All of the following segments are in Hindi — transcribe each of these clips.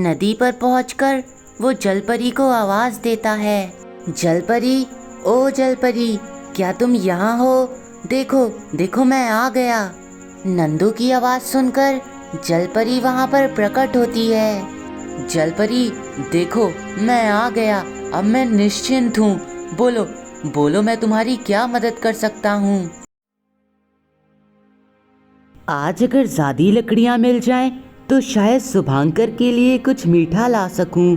नदी पर पहुंचकर वो जलपरी को आवाज देता है। जलपरी, ओ जलपरी, क्या तुम यहाँ हो? देखो देखो, मैं आ गया। नंदू की आवाज सुनकर जलपरी वहाँ पर प्रकट होती है। जलपरी, देखो मैं आ गया, अब मैं निश्चिंत हूँ। बोलो बोलो, मैं तुम्हारी क्या मदद कर सकता हूँ? आज अगर ज़्यादा लकड़ियाँ मिल जाएं तो शायद शुभांकर के लिए कुछ मीठा ला सकूं।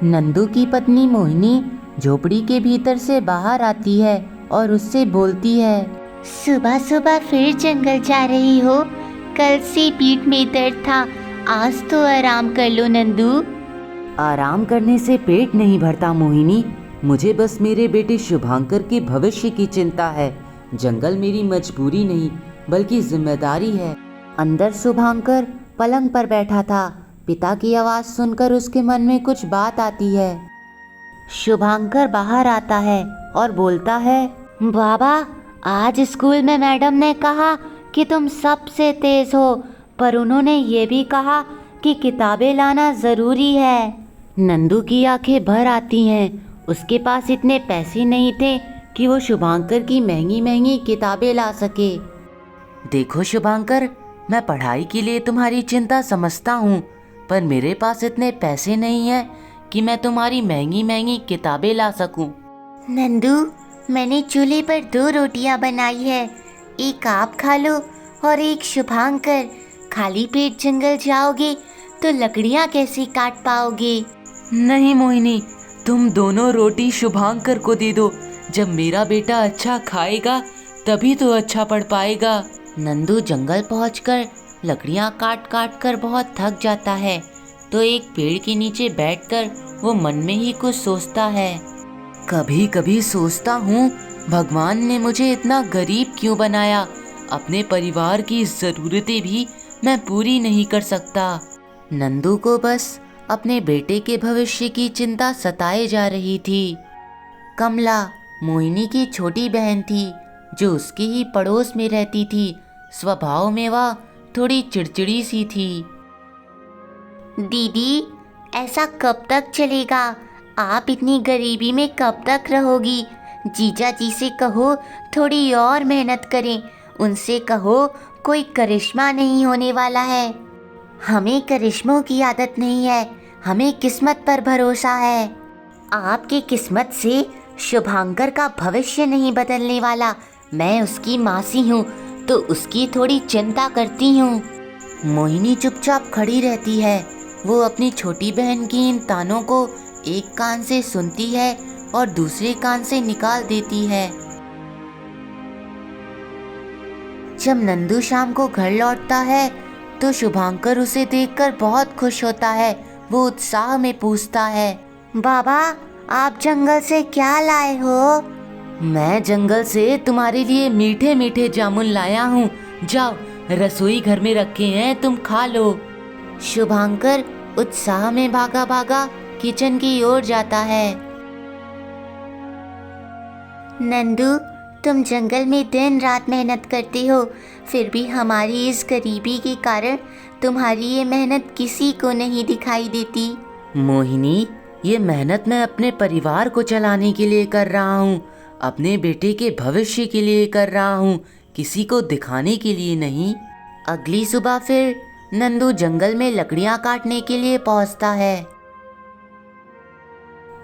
नंदू की पत्नी मोहिनी झोपड़ी के भीतर से बाहर आती है और उससे बोलती है, सुबह सुबह फिर जंगल जा रही हो? कल से पीठ में दर्द था, आज तो आराम कर लो नंदू। आराम करने से पेट नहीं भरता मोहिनी, मुझे बस मेरे बेटे शुभांकर के भविष्य की चिंता है। जंगल मेरी मजबूरी नहीं बल्कि जिम्मेदारी है। अंदर शुभांकर पलंग पर बैठा था। पिता की आवाज़ सुनकर उसके मन में कुछ बात आती है। शुभांकर बाहर आता है और बोलता है, बाबा, आज स्कूल में मैडम ने कहा कि तुम सबसे तेज हो, पर उन्होंने ये भी कहा कि किताबें लाना ज़रूरी है। नंदू की आंखें भर आती हैं। उसके पास इतने पैसे नहीं थे कि वो शुभांकर की महंगी महंगी किताबें ला सके। देखो शुभांकर, मैं पढ़ाई के लिए तुम्हारी चिंता समझता हूँ, पर मेरे पास इतने पैसे नहीं हैं कि मैं तुम्हारी महंगी महंगी किताबें ला सकूं। नंदू, मैंने चूल्हे पर 2 रोटियां बनाई है, एक आप खा लो और एक शुभांकर। खाली पेट जंगल जाओगे तो लकड़ियां कैसे काट पाओगे? नहीं मोहिनी, तुम दोनों रोटी शुभांकर को दे दो। जब मेरा बेटा अच्छा खाएगा तभी तो अच्छा पढ़ पाएगा। नंदू जंगल पहुंचकर लकड़ियां काट काट कर बहुत थक जाता है, तो एक पेड़ के नीचे बैठकर वो मन में ही कुछ सोचता है। कभी कभी सोचता हूँ, भगवान ने मुझे इतना गरीब क्यों बनाया? अपने परिवार की ज़रूरतें भी मैं पूरी नहीं कर सकता। नंदू को बस अपने बेटे के भविष्य की चिंता सताए जा रही थी। कमला मोहिनी की छोटी बहन थी, जो उसके ही पड़ोस में रहती थी। स्वभाव में वह थोड़ी चिड़चिड़ी सी थी। दीदी, ऐसा कब तक चलेगा? आप इतनी गरीबी में कब तक रहोगी? जीजा जी से कहो थोड़ी और मेहनत करें, उनसे कहो कोई करिश्मा नहीं होने वाला है। हमें करिश्मों की आदत नहीं है, हमें किस्मत पर भरोसा है। आपकी किस्मत से शुभांकर का भविष्य नहीं बदलने वाला। मैं उसकी मासी हूँ तो उसकी थोड़ी चिंता करती हूँ। मोहिनी चुपचाप खड़ी रहती है। वो अपनी छोटी बहन की इन तानों को एक कान से सुनती है और दूसरे कान से निकाल देती है। जब नंदू शाम को घर लौटता है तो शुभांकर उसे देखकर बहुत खुश होता है। वो उत्साह में पूछता है, बाबा, आप जंगल से क्या लाए हो? मैं जंगल से तुम्हारे लिए मीठे मीठे जामुन लाया हूँ। जाओ, रसोई घर में रखे हैं, तुम खा लो। शुभांकर उत्साह में भागा भागा किचन की ओर जाता है। नंदू, तुम जंगल में दिन रात मेहनत करते हो, फिर भी हमारी इस गरीबी के कारण तुम्हारी ये मेहनत किसी को नहीं दिखाई देती। मोहिनी, ये मेहनत मैं अपने परिवार को चलाने के लिए कर रहा हूँ, अपने बेटे के भविष्य के लिए कर रहा हूँ, किसी को दिखाने के लिए नहीं। अगली सुबह फिर नंदू जंगल में लकड़ियाँ काटने के लिए पहुँचता है।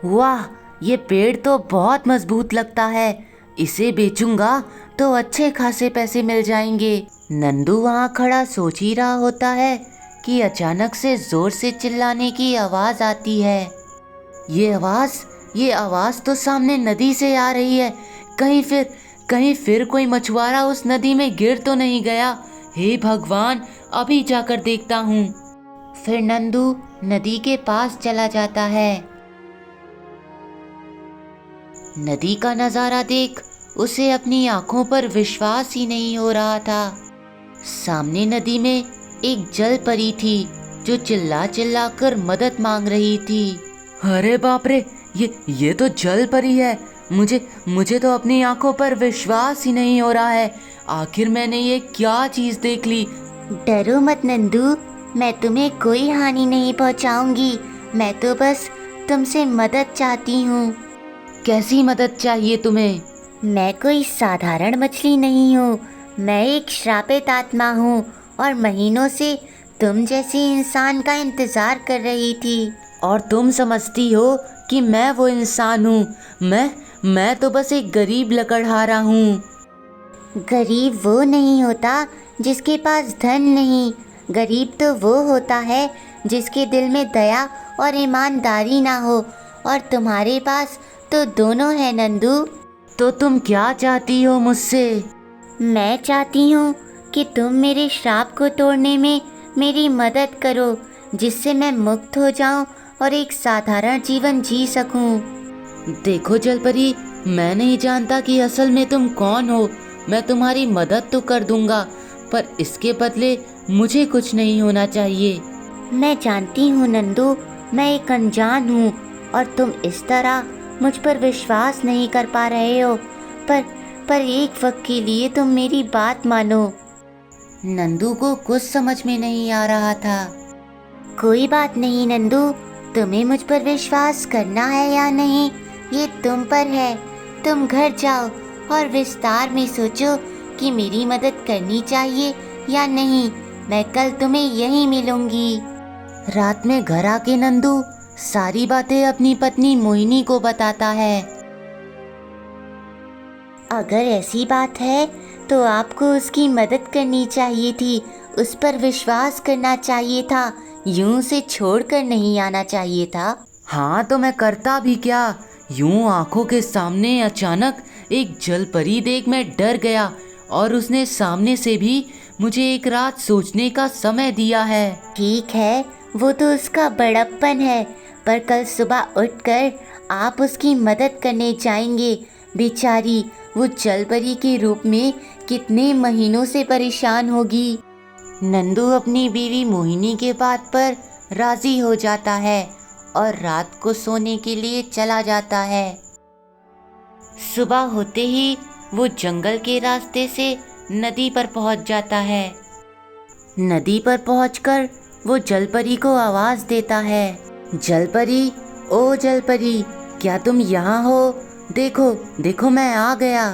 वाह, ये पेड़ तो बहुत मजबूत लगता है, इसे बेचूंगा तो अच्छे खासे पैसे मिल जाएंगे। नंदू वहाँ खड़ा सोच ही रहा होता है कि अचानक से जोर से चिल्लाने की आवाज़ आती है। ये आवाज़ तो सामने नदी से आ रही है। कहीं फिर कोई मछुआरा उस नदी में गिर तो नहीं गया? हे भगवान, अभी जाकर देखता हूँ। फिर नंदू नदी के पास चला जाता है। नदी का नज़ारा देख उसे अपनी आंखों पर विश्वास ही नहीं हो रहा था। सामने नदी में एक जल परी थी जो चिल्ला चिल्ला कर मदद मांग रही थी। अरे बाप रे, ये तो जल परी है। मुझे तो अपनी आंखों पर विश्वास ही नहीं हो रहा है। आखिर मैंने ये क्या चीज़ देख ली। डरो मत नंदू, मैं तुम्हें कोई हानि नहीं पहुंचाऊंगी। मैं तो बस तुमसे मदद चाहती हूँ। कैसी मदद चाहिए तुम्हें? मैं कोई साधारण मछली नहीं हूँ। मैं एक श्रापित आत्मा हूँ और महीनों से तुम जैसे इंसान का इंतजार कर रही थी। और तुम समझती हो कि मैं वो इंसान हूँ? मैं तो बस एक गरीब लकड़हारा हूँ। गरीब वो नहीं होता जिसके पास धन नहीं। गरीब तो वो होता है जिसके दिल में दया और ईमानदारी ना हो, और तुम्हारे पास तो दोनों है नंदू। तो तुम क्या चाहती हो मुझसे? मैं चाहती हूँ कि तुम मेरे श्राप को तोड़ने में मेरी मदद करो, जिससे मैं मुक्त हो जाऊं और एक साधारण जीवन जी सकूं। देखो जलपरी, मैं नहीं जानता कि असल में तुम कौन हो। मैं तुम्हारी मदद तो कर दूंगा, पर इसके बदले मुझे कुछ नहीं होना चाहिए। मैं जानती हूँ नंदू, मैं एक अनजान हूँ और तुम इस तरह मुझ पर विश्वास नहीं कर पा रहे हो, पर एक वक्त के लिए तुम मेरी बात मानो। नंदू को कुछ समझ में नहीं आ रहा था। कोई बात नहीं नंदू, तुम्हें मुझ पर विश्वास करना है या नहीं ये तुम पर है। तुम घर जाओ और विस्तार में सोचो कि मेरी मदद करनी चाहिए या नहीं। मैं कल तुम्हें यहीं मिलूंगी। रात में घर आके नंदू सारी बातें अपनी पत्नी मोहिनी को बताता है। अगर ऐसी बात है तो आपको उसकी मदद करनी चाहिए थी, उस पर विश्वास करना चाहिए था, यूं से छोड़कर नहीं आना चाहिए था। हाँ तो मैं करता भी क्या? यूं आंखों के सामने अचानक एक जलपरी देख मैं डर गया, और उसने सामने से भी मुझे एक रात सोचने का समय दिया है। ठीक है, वो तो उसका बड़प्पन है, पर कल सुबह उठकर आप उसकी मदद करने जाएंगे। बेचारी वो जलपरी के रूप में कितने महीनों से परेशान होगी। नंदू अपनी बीवी मोहिनी के बात पर राजी हो जाता है और रात को सोने के लिए चला जाता है। सुबह होते ही वो जंगल के रास्ते से नदी पर पहुंच जाता है। नदी पर पहुंचकर वो जलपरी को आवाज देता है। जलपरी, ओ जलपरी, क्या तुम यहाँ हो? देखो देखो, मैं आ गया।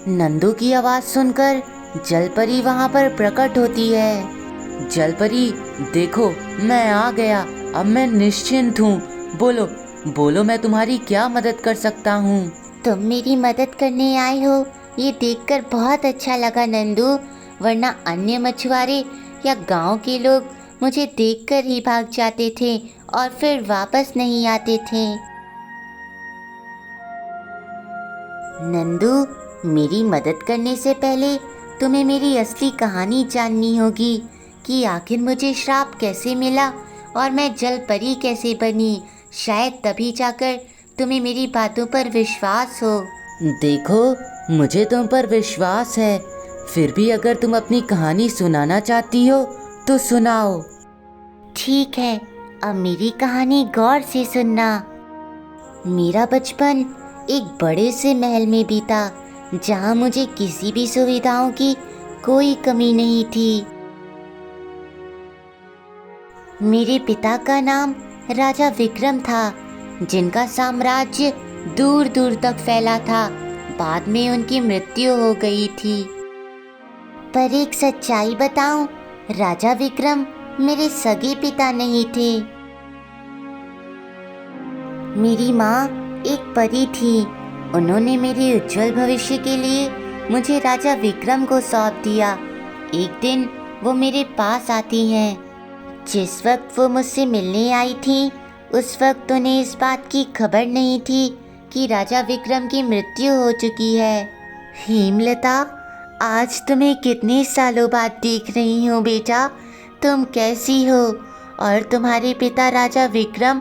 नंदू की आवाज सुनकर जलपरी वहाँ पर प्रकट होती है। जलपरी, देखो मैं आ गया, अब मैं निश्चिंत हूँ। बोलो बोलो, मैं तुम्हारी क्या मदद कर सकता हूँ? तुम मेरी मदद करने आए हो, ये देखकर बहुत अच्छा लगा नंदू, वरना अन्य मछुआरे या गांव के लोग मुझे देखकर ही भाग जाते थे और फिर वापस नहीं आते थे। नंदू, मेरी मदद करने से पहले तुम्हें मेरी असली कहानी जाननी होगी कि आखिर मुझे श्राप कैसे मिला और मैं जलपरी कैसे बनी। शायद तभी जाकर तुम्हें मेरी बातों पर विश्वास हो। देखो, मुझे तुम पर विश्वास है, फिर भी अगर तुम अपनी कहानी सुनाना चाहती हो तो सुनाओ। ठीक है, अब मेरी कहानी गौर से सुनना। मेरा बचपन एक बड़े से महल में बीता, जहाँ मुझे किसी भी सुविधाओं की कोई कमी नहीं थी। मेरे पिता का नाम राजा विक्रम था, जिनका साम्राज्य दूर दूर तक फैला था। बाद में उनकी मृत्यु हो गई थी। पर एक सच्चाई बताऊं, राजा विक्रम मेरे सगे पिता नहीं थे। मेरी माँ एक परी थी। उन्होंने मेरे उज्जवल भविष्य के लिए मुझे राजा विक्रम को सौंप दिया। एक दिन वो मेरे पास आती हैं। जिस वक्त वो मुझसे मिलने आई थी, उस वक्त उन्हें इस बात की खबर नहीं थी कि राजा विक्रम की मृत्यु हो चुकी है। हेमलता, आज तुम्हें कितने सालों बाद देख रही हूँ बेटा। तुम कैसी हो? और तुम्हारे पिता राजा विक्रम,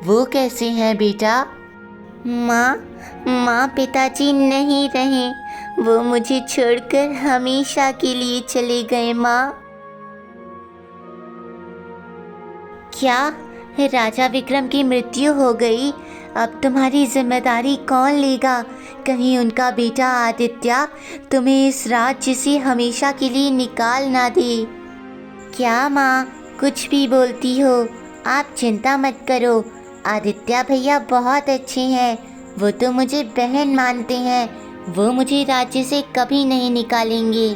वो कैसे हैं बेटा? माँ पिताजी नहीं रहे, वो मुझे छोड़कर हमेशा के लिए चले गए। माँ, क्या राजा विक्रम की मृत्यु हो गई? अब तुम्हारी जिम्मेदारी कौन लेगा? कहीं उनका बेटा आदित्य तुम्हें इस राज्य से हमेशा के लिए निकाल ना दे। क्या माँ, कुछ भी बोलती हो, आप चिंता मत करो। आदित्य भैया बहुत अच्छे हैं, वो तो मुझे बहन मानते हैं, वो मुझे राज्य से कभी नहीं निकालेंगे।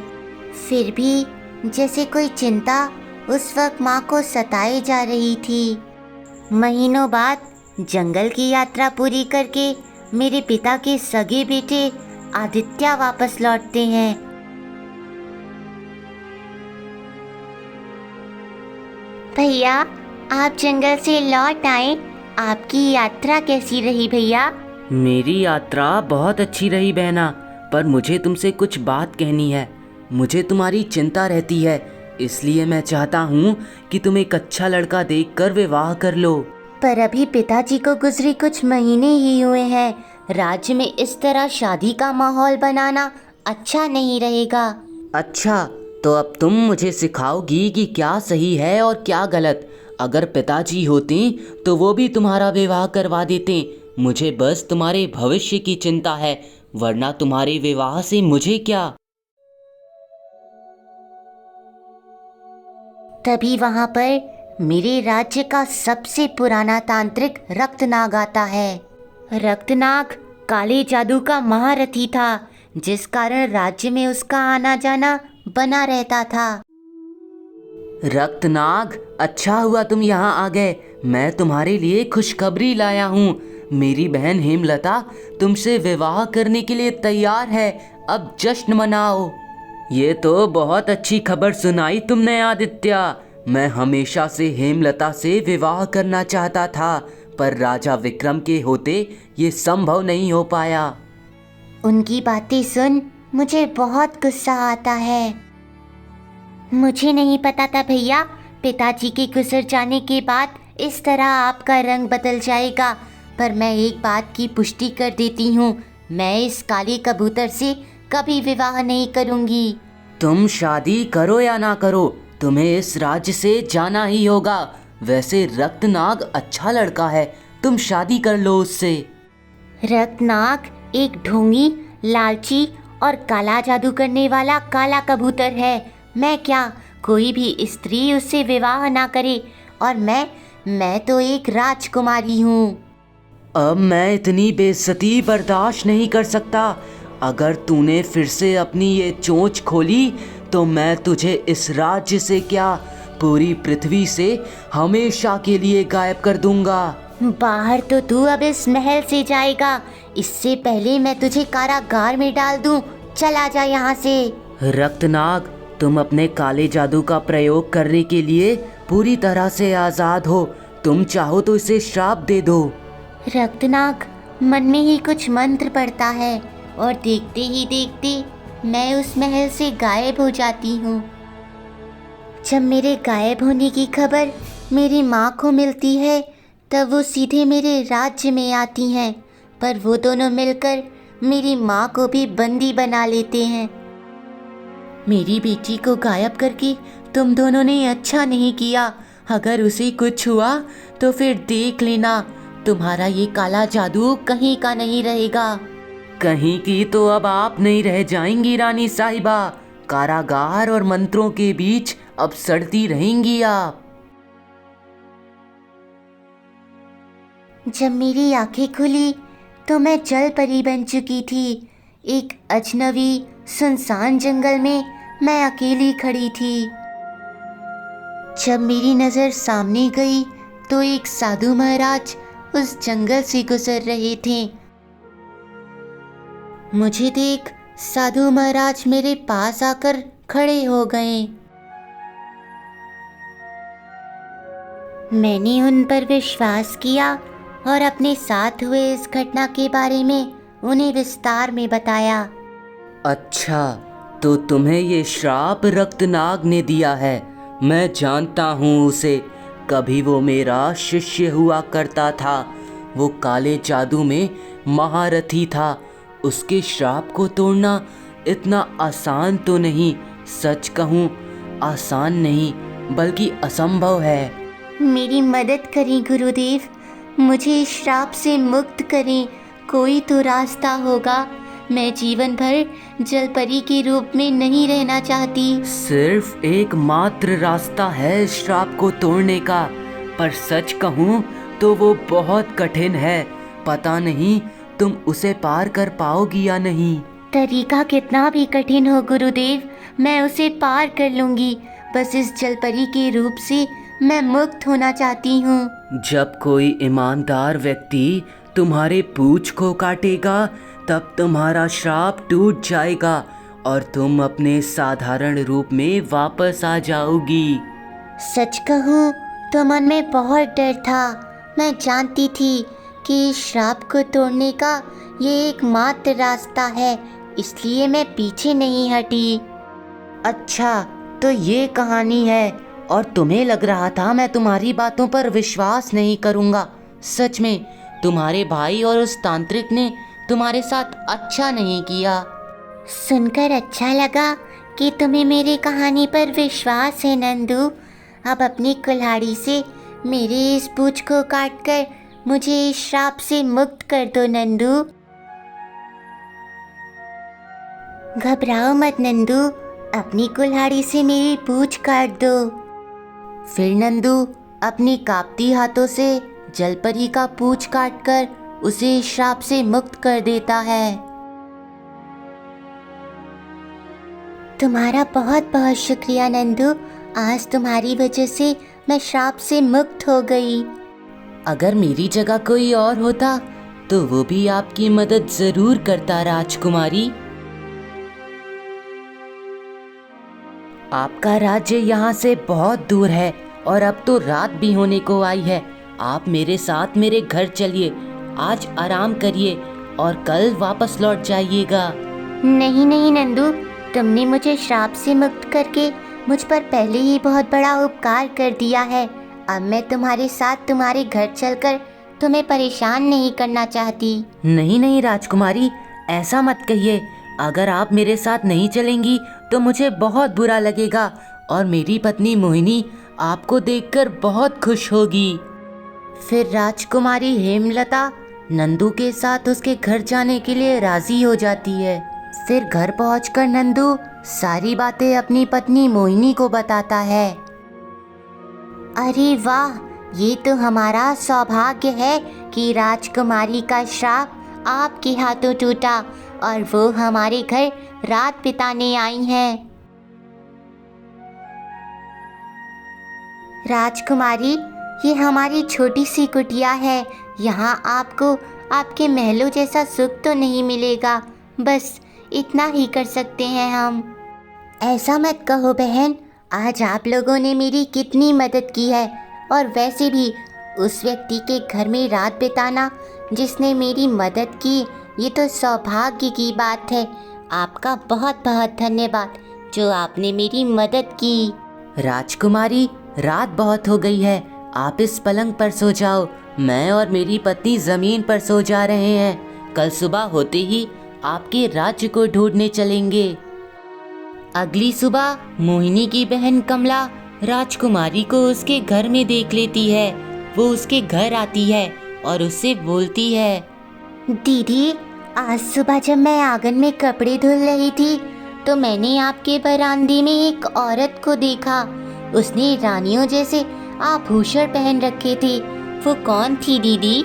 फिर भी जैसे कोई चिंता उस वक्त माँ को सताए जा रही थी। महीनों बाद जंगल की यात्रा पूरी करके मेरे पिता के सगे बेटे आदित्य वापस लौटते हैं। भैया, आप जंगल से लौट आए, आपकी यात्रा कैसी रही भैया? मेरी यात्रा बहुत अच्छी रही बहना, पर मुझे तुमसे कुछ बात कहनी है। मुझे तुम्हारी चिंता रहती है, इसलिए मैं चाहता हूँ कि तुम एक अच्छा लड़का देखकर विवाह कर लो। पर अभी पिताजी को गुजरे कुछ महीने ही हुए हैं, राज्य में इस तरह शादी का माहौल बनाना अच्छा नहीं रहेगा। अच्छा, तो अब तुम मुझे सिखाओगी कि क्या सही है और क्या गलत। अगर पिताजी होते तो वो भी तुम्हारा विवाह करवा देते। मुझे बस तुम्हारे भविष्य की चिंता है, वरना तुम्हारे विवाह से मुझे क्या। तभी वहां पर मेरे राज्य का सबसे पुराना तांत्रिक रक्तनाग आता है। रक्तनाग काले जादू का महारथी था, जिस कारण राज्य में उसका आना जाना बना रहता था। रक्तनाग, अच्छा हुआ तुम यहाँ आ गए। मैं तुम्हारे लिए खुशखबरी लाया हूँ। मेरी बहन हेमलता तुमसे विवाह करने के लिए तैयार है। अब जश्न मनाओ। ये तो बहुत अच्छी खबर सुनाई तुमने आदित्य। मैं हमेशा से हेमलता से विवाह करना चाहता था, पर राजा विक्रम के होते ये संभव नहीं हो पाया। उनकी बातें सुन मुझे बहुत गुस्सा आता है। मुझे नहीं पता था भैया, पिताजी के गुजर जाने के बाद इस तरह आपका रंग बदल जाएगा। पर मैं एक बात की पुष्टि कर देती हूँ, मैं इस काले कबूतर से कभी विवाह नहीं करूँगी। तुम शादी करो या ना करो, तुम्हें इस राज्य से जाना ही होगा। वैसे रक्तनाग अच्छा लड़का है, तुम शादी कर लो उससे। रक्तनाग एक ढोंगी, लालची और काला जादू करने वाला काला कबूतर है। मैं क्या, कोई भी स्त्री उससे विवाह ना करे। और मैं तो एक राजकुमारी हूँ। अब मैं इतनी बेइज्जती बर्दाश्त नहीं कर सकता। अगर तूने फिर से अपनी ये चोंच खोली तो मैं तुझे इस राज्य से क्या, पूरी पृथ्वी से हमेशा के लिए गायब कर दूंगा। बाहर तो तू अब इस महल से जाएगा, इससे पहले मैं तुझे कारागार में डाल दूं। चला जा यहाँ से। रक्तनाग, तुम अपने काले जादू का प्रयोग करने के लिए पूरी तरह से आज़ाद हो। तुम चाहो तो इसे श्राप दे दो। रक्तनाग मन में ही कुछ मंत्र पढ़ता है और देखते ही देखते मैं उस महल से गायब हो जाती हूँ। जब मेरे गायब होने की खबर मेरी माँ को मिलती है तब वो सीधे मेरे राज्य में आती हैं, पर वो दोनों मिलकर मेरी माँ को भी बंदी बना लेते हैं। मेरी बेटी को गायब करके तुम दोनों ने अच्छा नहीं किया। अगर उसे कुछ हुआ तो फिर देख लेना, तुम्हारा ये काला जादू कहीं का नहीं रहेगा। कहीं की तो अब आप नहीं रह जाएंगी रानी साहिबा। कारागार और मंत्रों के बीच अब सड़ती रहेंगी आप। जब मेरी आंखें खुली तो मैं जल परी बन चुकी थी। एक अजनबी सुनसान जंगल में मैं अकेली खड़ी थी। जब मेरी नज़र सामने गई तो एक साधु महाराज उस जंगल से गुजर रहे थे। मुझे देख साधु महाराज मेरे पास आकर खड़े हो गए। मैंने उन पर विश्वास किया और अपने साथ हुए इस घटना के बारे में उन्हें विस्तार में बताया। अच्छा, तो तुम्हें ये श्राप रक्तनाग ने दिया है। मैं जानता हूँ उसे। कभी वो मेरा शिष्य हुआ करता था। वो काले जादू में महारथी था। उसके श्राप को तोड़ना इतना आसान तो नहीं। सच कहूँ, आसान नहीं बल्कि असंभव है। मेरी मदद करें गुरुदेव, मुझे इस श्राप से मुक्त करें। कोई तो रास्ता होगा मैं जीवन भर जलपरी के रूप में नहीं रहना चाहती। सिर्फ एक मात्र रास्ता है श्राप को तोड़ने का, पर सच कहूँ तो वो बहुत कठिन है। पता नहीं तुम उसे पार कर पाओगी या नहीं। तरीका कितना भी कठिन हो गुरुदेव, मैं उसे पार कर लूंगी। बस इस जलपरी के रूप से मैं मुक्त होना चाहती हूँ। जब कोई ईमानदार व्यक्ति तुम्हारे पूंछ को काटेगा तब तुम्हारा श्राप टूट जाएगा और तुम अपने साधारण रूप में वापस आ जाओगी। सच कहूँ तो मन में बहुत डर था। मैं जानती थी कि इस श्राप को तोड़ने का ये एकमात्र रास्ता है, इसलिए मैं पीछे नहीं हटी। अच्छा, तो ये कहानी है और तुम्हें लग रहा था मैं तुम्हारी बातों पर विश्वास नहीं करूँगा। सच में तुम्हारे भाई और उस तांत्रिक ने तुम्हारे साथ अच्छा नहीं किया। सुनकर अच्छा लगा कि तुम्हें मेरी कहानी पर विश्वास है नंदू। अब अपनी कुल्हाड़ी से मेरे इस पूंछ को काटकर मुझे इस श्राप से मुक्त कर दो नंदू। घबराओ मत नंदू, अपनी कुल्हाड़ी से मेरी पूंछ काट दो। फिर नंदू अपनी कांपती हाथों से जलपरी का पूंछ काटकर उसे इस श्राप से मुक्त कर देता है। तुम्हारा बहुत बहुत शुक्रिया नंदू, आज तुम्हारी वजह से मैं श्राप से मुक्त हो गई। अगर मेरी जगह कोई और होता तो वो भी आपकी मदद जरूर करता राजकुमारी। आपका राज्य यहाँ से बहुत दूर है और अब तो रात भी होने को आई है। आप मेरे साथ मेरे घर चलिए, आज आराम करिए और कल वापस लौट जाइएगा। नहीं नहीं नंदू, तुमने मुझे श्राप से मुक्त करके मुझ पर पहले ही बहुत बड़ा उपकार कर दिया है। अब मैं तुम्हारे साथ तुम्हारे घर चलकर तुम्हें परेशान नहीं करना चाहती। नहीं नहीं राजकुमारी, ऐसा मत कहिए। अगर आप मेरे साथ नहीं चलेंगी तो मुझे बहुत बुरा लगेगा और मेरी पत्नी मोहिनी आपको देखकर बहुत खुश होगी। फिर राजकुमारी हेमलता नंदू के साथ उसके घर जाने के लिए राजी हो जाती है। फिर घर पहुंचकर नंदू सारी बातें अपनी पत्नी मोहिनी को बताता है। अरे वाह, ये तो हमारा सौभाग्य है कि राजकुमारी का श्राप आपके हाथों टूटा और वो हमारे घर रात बिताने आई हैं। राजकुमारी, ये हमारी छोटी सी कुटिया है। यहाँ आपको आपके महलों जैसा सुख तो नहीं मिलेगा, बस इतना ही कर सकते हैं हम। ऐसा मत कहो बहन, आज आप लोगों ने मेरी कितनी मदद की है। और वैसे भी उस व्यक्ति के घर में रात बिताना जिसने मेरी मदद की, ये तो सौभाग्य की बात है। आपका बहुत बहुत धन्यवाद जो आपने मेरी मदद की। राजकुमारी, रात बहुत हो गई है, आप इस पलंग पर सो जाओ। मैं और मेरी पत्नी जमीन पर सो जा रहे हैं। कल सुबह होते ही आपके राज्य को ढूंढने चलेंगे। अगली सुबह मोहिनी की बहन कमला राजकुमारी को उसके घर में देख लेती है। वो उसके घर आती है और उससे बोलती है, दीदी, आज सुबह जब मैं आंगन में कपड़े धुल रही थी तो मैंने आपके बरामदे में एक औरत को देखा। उसने रानियों जैसे आभूषण पहन रखे थे। वो कौन थी दीदी?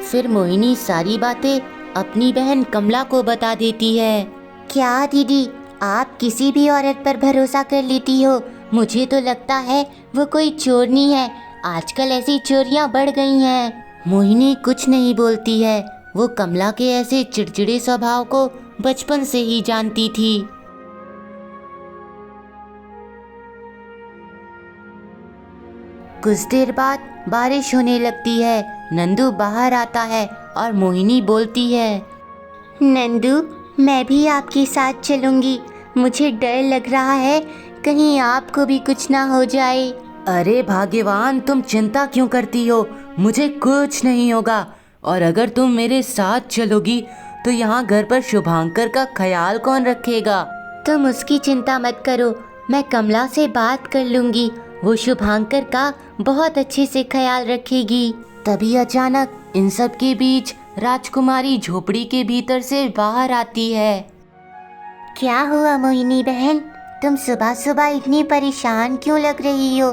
फिर मोहिनी सारी बातें अपनी बहन कमला को बता देती है। क्या दीदी, आप किसी भी औरत पर भरोसा कर लेती हो? मुझे तो लगता है वो कोई चोरनी है। आजकल ऐसी चोरियां बढ़ गई हैं। मोहिनी कुछ नहीं बोलती है। वो कमला के ऐसे चिड़चिड़े स्वभाव को बचपन से ही जानती थी। कुछ देर बाद बारिश होने लगती है। नंदू बाहर आता है और मोहिनी बोलती है, नंदू, मैं भी आपके साथ चलूंगी। मुझे डर लग रहा है कहीं आपको भी कुछ ना हो जाए। अरे भाग्यवान, तुम चिंता क्यों करती हो? मुझे कुछ नहीं होगा। और अगर तुम मेरे साथ चलोगी तो यहाँ घर पर शुभांकर का ख्याल कौन रखेगा? तुम उसकी चिंता मत करो, मैं कमला से बात कर लूंगी। वो शुभांकर का बहुत अच्छे से ख्याल रखेगी। तभी अचानक इन सब के बीच राजकुमारी झोपड़ी के भीतर से बाहर आती है। क्या हुआ मोहिनी बहन, तुम सुबह सुबह इतनी परेशान क्यों लग रही हो?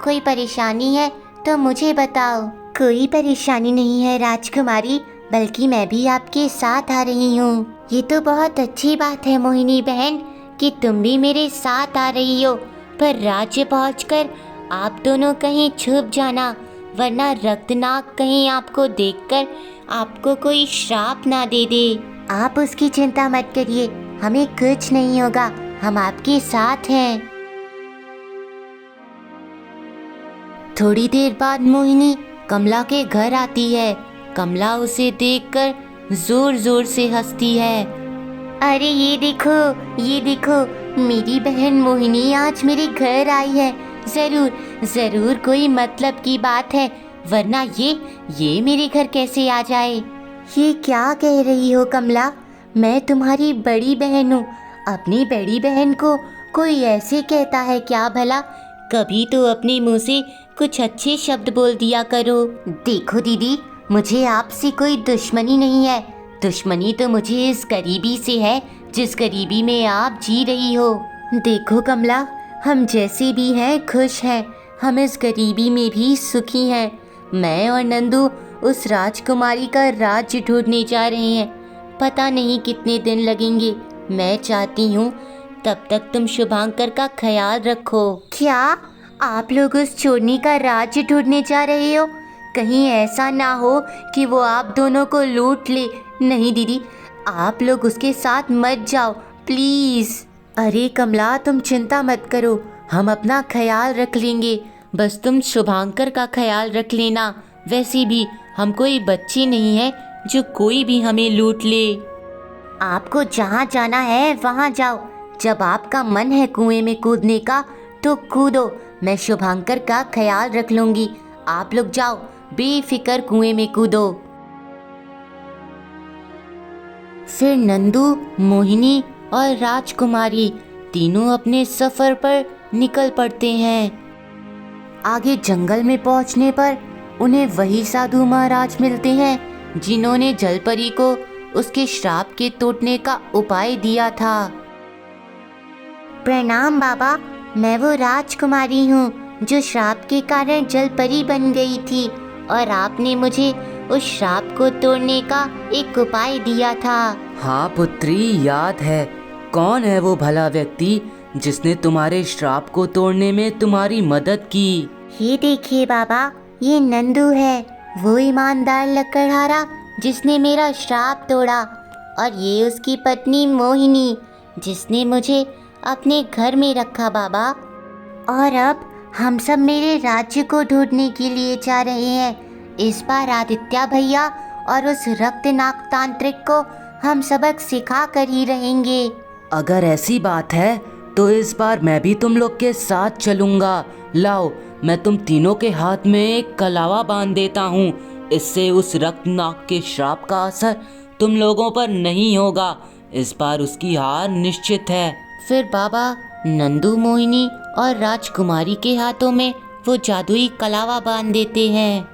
कोई परेशानी है तो मुझे बताओ। कोई परेशानी नहीं है राजकुमारी, बल्कि मैं भी आपके साथ आ रही हूँ। ये तो बहुत अच्छी बात है मोहिनी बहन कि तुम भी मेरे साथ आ रही हो, पर राज्य पहुंचकर आप दोनों कहीं छुप जाना, वरना रक्तनाग कहीं आपको देखकर आपको कोई श्राप ना दे दे। आप उसकी चिंता मत करिए, हमें कुछ नहीं होगा, हम आपके साथ हैं। थोड़ी देर बाद मोहिनी कमला के घर आती है। कमला उसे देखकर जोर जोर से हंसती है। अरे ये देखो, मेरी बहन मोहिनी आज मेरे घर आई है। जरूर कोई मतलब की बात है, वरना ये मेरे घर कैसे आ जाए? ये क्या कह रही हो कमला? मैं तुम्हारी बड़ी बहन हूँ। अपनी बड़ी बहन को कोई ऐसे कहता है क्या भला? कभी तो अपने मुंह से कुछ अच्छे शब्द बोल दिया करो। देखो दीदी, मुझे आपसे कोई दुश्मनी नहीं है। दुश्मनी तो मुझे इस गरीबी से है जिस गरीबी में आप जी रही हो। देखो कमला, हम जैसे भी हैं खुश हैं, हम इस गरीबी में भी सुखी हैं। मैं और नंदू उस राजकुमारी का राज्य ढूंढने जा रहे हैं। पता नहीं कितने दिन लगेंगे। मैं चाहती हूँ तब तक तुम शुभांकर का ख्याल रखो। क्या आप लोग उस चोरनी का राज्य ढूंढने जा रहे हो? कहीं ऐसा ना हो कि वो आप दोनों को लूट ले। नहीं दीदी, आप लोग उसके साथ मत जाओ प्लीज़। अरे कमला, तुम चिंता मत करो, हम अपना ख्याल रख लेंगे। बस तुम शुभांकर का ख्याल रख लेना। वैसे भी हम कोई बच्चे नहीं हैं जो कोई भी हमें लूट ले। आपको जहाँ जाना है वहाँ जाओ। जब आपका मन है कुएं में कूदने का तो कूदो, मैं शुभांकर का ख्याल रख लूँगी। आप लोग जाओ, बेफिक्र कुएं में कूदो। फिर नंदू, मोहिनी और राजकुमारी तीनों अपने सफ़र पर निकल पड़ते हैं। आगे जंगल में पहुंचने पर उन्हें वही साधु महाराज मिलते हैं जिन्होंने जलपरी को उसके श्राप के टूटने का उपाय दिया था। प्रणाम बाबा, मैं वो राजकुमारी हूँ जो श्राप के कारण जलपरी बन गई थी, और आपने मुझे उस श्राप को तोड़ने का एक उपाय दिया था। हाँ पुत्री, याद है। कौन है वो भला व्यक्ति जिसने तुम्हारे श्राप को तोड़ने में तुम्हारी मदद की? ये देखिए बाबा, ये नंदू है, वो ईमानदार लकड़हारा जिसने मेरा श्राप तोड़ा, और ये उसकी पत्नी मोहिनी जिसने मुझे अपने घर में रखा बाबा। और अब हम सब मेरे राज्य को ढूंढने के लिए जा रहे हैं। इस बार आदित्य भैया और उस रक्तनाग तांत्रिक को हम सबक सिखा कर ही रहेंगे। अगर ऐसी बात है तो इस बार मैं भी तुम लोग के साथ चलूँगा। लाओ, मैं तुम तीनों के हाथ में एक कलावा बांध देता हूँ। इससे उस रक्तनाग के श्राप का असर तुम लोगों पर नहीं होगा। इस बार उसकी हार निश्चित है। फिर बाबा नंदू, मोहिनी और राजकुमारी के हाथों में वो जादुई कलावा बांध देते हैं।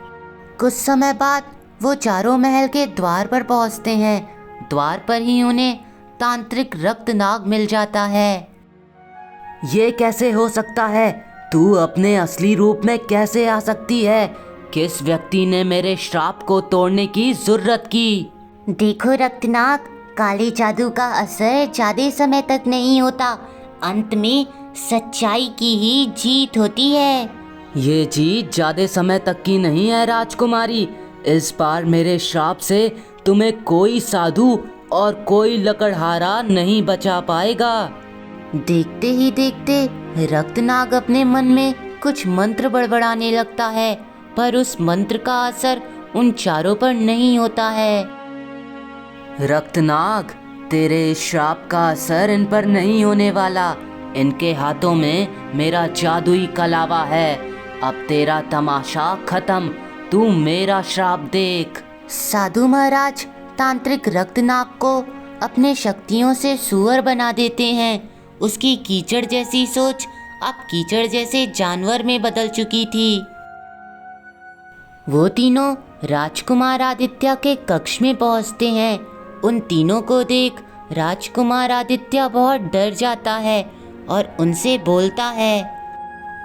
कुछ समय बाद वो चारों महल के द्वार पर पहुंचते हैं। द्वार पर ही उन्हें तांत्रिक रक्तनाग मिल जाता है। ये कैसे हो सकता है? तू अपने असली रूप में कैसे आ सकती है? किस व्यक्ति ने मेरे श्राप को तोड़ने की जुर्रत की? देखो रक्तनाग, काले जादू का असर ज्यादा समय तक नहीं होता। अंत में सच्चाई की ही जीत होती है। ये जीत ज्यादा समय तक की नहीं है राजकुमारी। इस बार मेरे श्राप से तुम्हें कोई साधु और कोई लकड़हारा नहीं बचा पाएगा। देखते ही देखते रक्तनाग अपने मन में कुछ मंत्र बड़बड़ाने लगता है, पर उस मंत्र का असर उन चारों पर नहीं होता है। रक्तनाग, तेरे इस श्राप का असर इन पर नहीं होने वाला। इनके हाथों में मेरा जादुई कलावा है। अब तेरा तमाशा खत्म। तू मेरा श्राप देख। साधु महाराज तांत्रिक रक्तनाग को अपने शक्तियों से सुअर बना देते हैं। उसकी कीचड़ जैसी सोच अब कीचड़ जैसे जानवर में बदल चुकी थी। वो तीनों राजकुमार आदित्य के कक्ष में पहुंचते हैं। उन तीनों को देख राजकुमार आदित्य बहुत डर जाता है और उनसे बोलता है,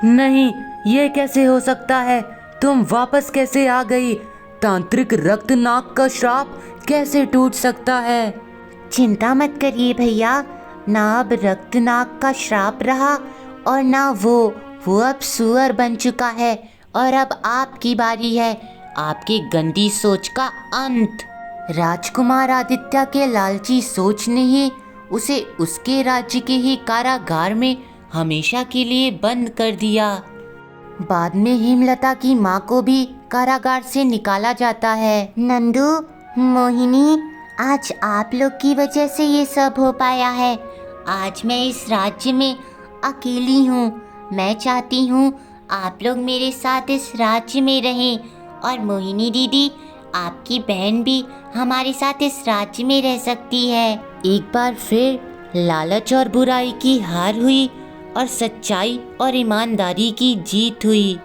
नहीं, ये कैसे हो सकता है? तुम वापस कैसे आ गई? तांत्रिक रक्तनाग का श्राप कैसे टूट सकता है? चिंता मत करिए भैया, ना अब रक्तनाग का श्राप रहा और ना वो अब सुअर बन चुका है और अब आपकी बारी है, आपकी गंदी सोच का अंत। राजकुमार आदित्य के लालची सोच ने ही उसे उसके राज्य के ही कारागार में हमेशा के लिए बंद कर दिया। बाद में हेमलता की माँ को भी कारागार से निकाला जाता है। नंदू, मोहिनी, आज आप लोग की वजह से ये सब हो पाया है। आज मैं इस राज्य में अकेली हूँ। मैं चाहती हूँ आप लोग मेरे साथ इस राज्य में रहें और मोहिनी दीदी, आपकी बहन भी हमारे साथ इस राज्य में रह सकती है। एक बार फिर लालच और बुराई की हार हुई और सच्चाई और ईमानदारी की जीत हुई।